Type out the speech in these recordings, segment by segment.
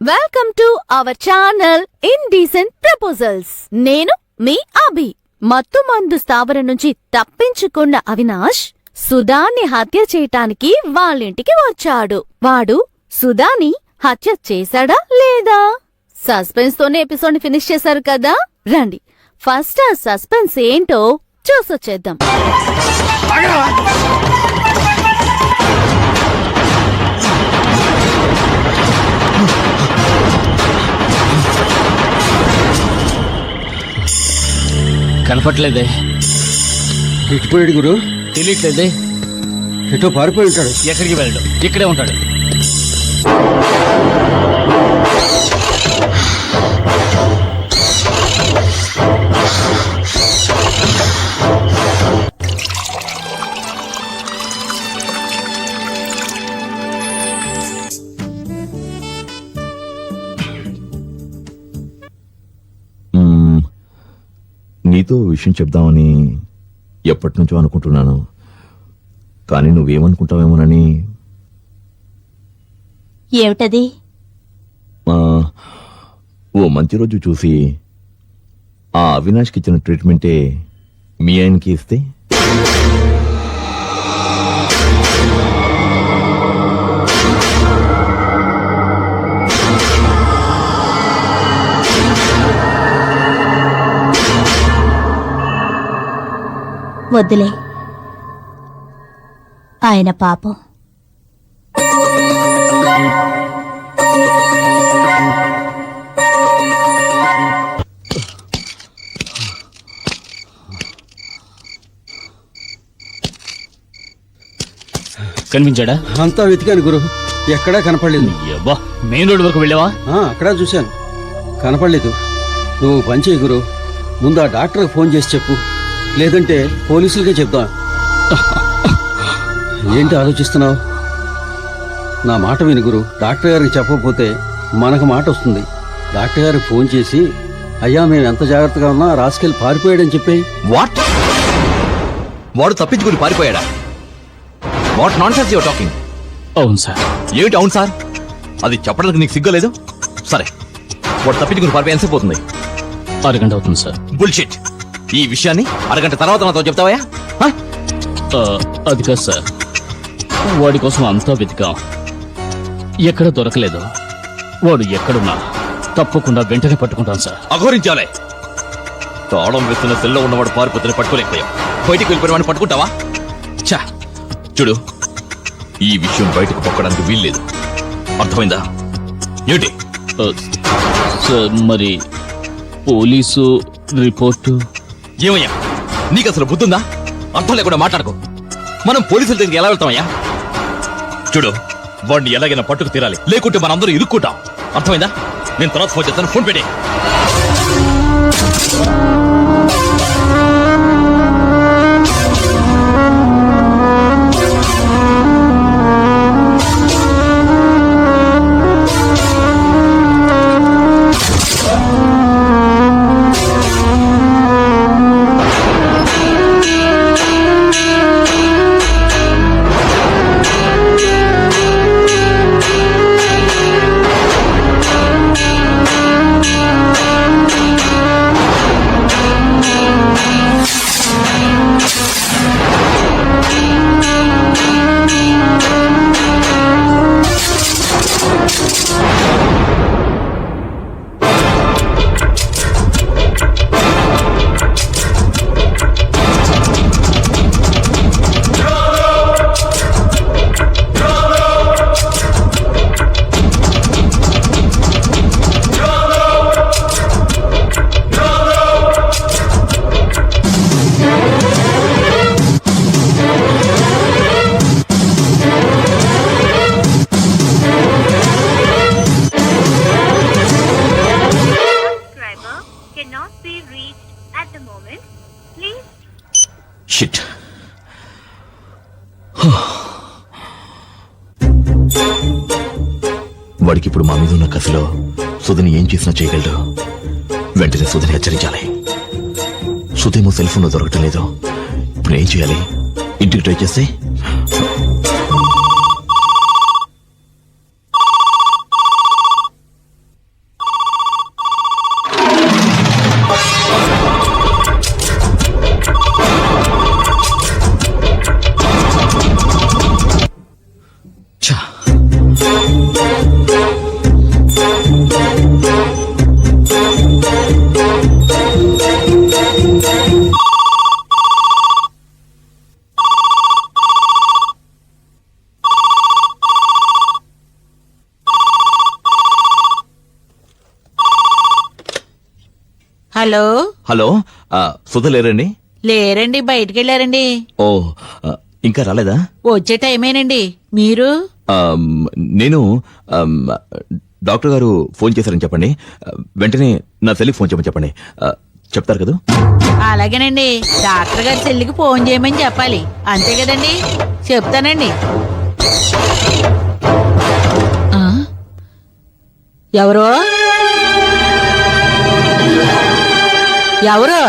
Welcome to our channel indecent proposals. నేను మీ అభి. మత్తు మందు స్థావరం నుంచి తప్పించుకున్న అవినాష్ సుధాని హత్య చేయటానికి వాళ్ళింటికి వచ్చాడు. వాడు సుధాని హత్య చేశాడా లేదా? సస్పెన్స్ తోనే ఎపిసోడ్ ని ఫినిష్ చేశారు కదా. రండి ఫస్ట్ ఆ సస్పెన్స్ ఏంటో చూసొచ్చేద్దాం. కనపట్లేదే. ఇటుపోయాడు గురు. తెలియట్లేదే. ఎటో పారిపోయి ఉంటాడు. ఎక్కడికి వెళ్ళడు, ఇక్కడే ఉంటాడు. నీతో విషయం చెప్దామని ఎప్పటి నుంచో అనుకుంటున్నాను, కానీ నువ్వేమనుకుంటావేమోనని. ఏమిటది? ఓ మంచి రోజు చూసి ఆ అవినాష్కి ఇచ్చిన ట్రీట్మెంటే మీ ఆయనకి ఇస్తే వద్దులే, ఆయన పాపం. కనిపించాడా? అంతా వెతికాను గురు, ఎక్కడా కనపడలేదు. అబ్బా, మెయిన్ రోడ్ వరకు వెళ్ళావా? అక్కడా చూశాను, కనపడలేదు. నువ్వు పని చేయి గురు, ముందు ఆ డాక్టర్కి ఫోన్ చేసి చెప్పు, లేదంటే పోలీసులకే చెప్దాం. ఏంటి ఆలోచిస్తున్నావు? నా మాట విను గురు. డాక్టర్ గారికి చెప్పకపోతే మనకు మాట వస్తుంది. డాక్టర్ గారికి ఫోన్ చేసి, అయ్యా మేము ఎంత జాగ్రత్తగా ఉన్నా రాసుకెళ్ళి పారిపోయాడని చెప్పి. వాట్? వాడు తప్పించుకుని పారిపోయాడా? What nonsense you're talking? అవును సార్. ఏమిటి అవును సార్? అది చెప్పడానికి నీకు సిగ్గులేదు? సరే, వాడు తప్పించుకుని పారిపోయి ఎంతసేపు అవుతుంది? అరగంట అవుతుంది సార్. బుల్షిట్. ఈ విషయాన్ని అరగంట తర్వాత నాతో చెప్తావా? అది కాదు సార్, వాడి కోసం అంతా వెతికాం, ఎక్కడ దొరకలేదు. వాడు ఎక్కడున్నా తప్పకుండా వెంటనే పట్టుకుంటాం సార్. అఘోరించాలే. తాళం వేస్తున్న సెల్లో ఉన్నవాడు పారిపోతున్న పట్టుకోలేకపోయాం. బయటికి వెళ్ళిపోయిన వాడిని పట్టుకుంటావా? చా, చూడు, ఈ విషయం బయటకు పొక్కడానికి వీల్లేదు, అర్థమైందా? ఏంటి సార్, మరి పోలీసు రిపోర్టు? ఏమయ్యా, నీకు అసలు బుద్ధుందా? అర్థం లేకుండా మాట్లాడుకో. మనం పోలీసుల దగ్గరికి ఎలా వెళ్తామయ్యా? చూడు, వాడిని ఎలాగైనా పట్టుకు తీరాలి, లేకుంటే మనందరూ ఇరుక్కుంటాం, అర్థమైందా? నేను తర్వాత ఫోన్ చేస్తాను, ఫోన్ పెట్టే. షిట్. వాడికి ఇప్పుడు మా మీద ఉన్న కసిలో సుధిని ఏం చేసినా చేయగలడు. వెంటనే సుధిని హెచ్చరించాలి. సుధేమో సెల్ ఫోన్ లో దొరకటం లేదు. ఇప్పుడు ఏం చేయాలి? ఇంటికి ట్రై చేస్తే హలో హలో సుధ లేరండి? లేరండి, బయటికెళ్ళారండి. ఓ ఇంకా రాలేదా? వచ్చే టైమేనండి. మీరు? నేను డాక్టర్ గారు ఫోన్ చేశారని చెప్పండి. వెంటనే నా సెల్లికి ఫోన్ చేయమని చెప్పండి. చెప్తారు కదా? అలాగేనండి. డాక్టర్ గారి చెల్లికి ఫోన్ చేయమని చెప్పాలి, అంతే కదండి? చెప్తానండి. ఎవరో ఎవరో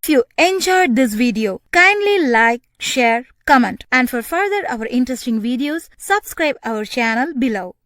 If you enjoyed this video, kindly like, share, comment, and for further our interesting videos, subscribe our channel below.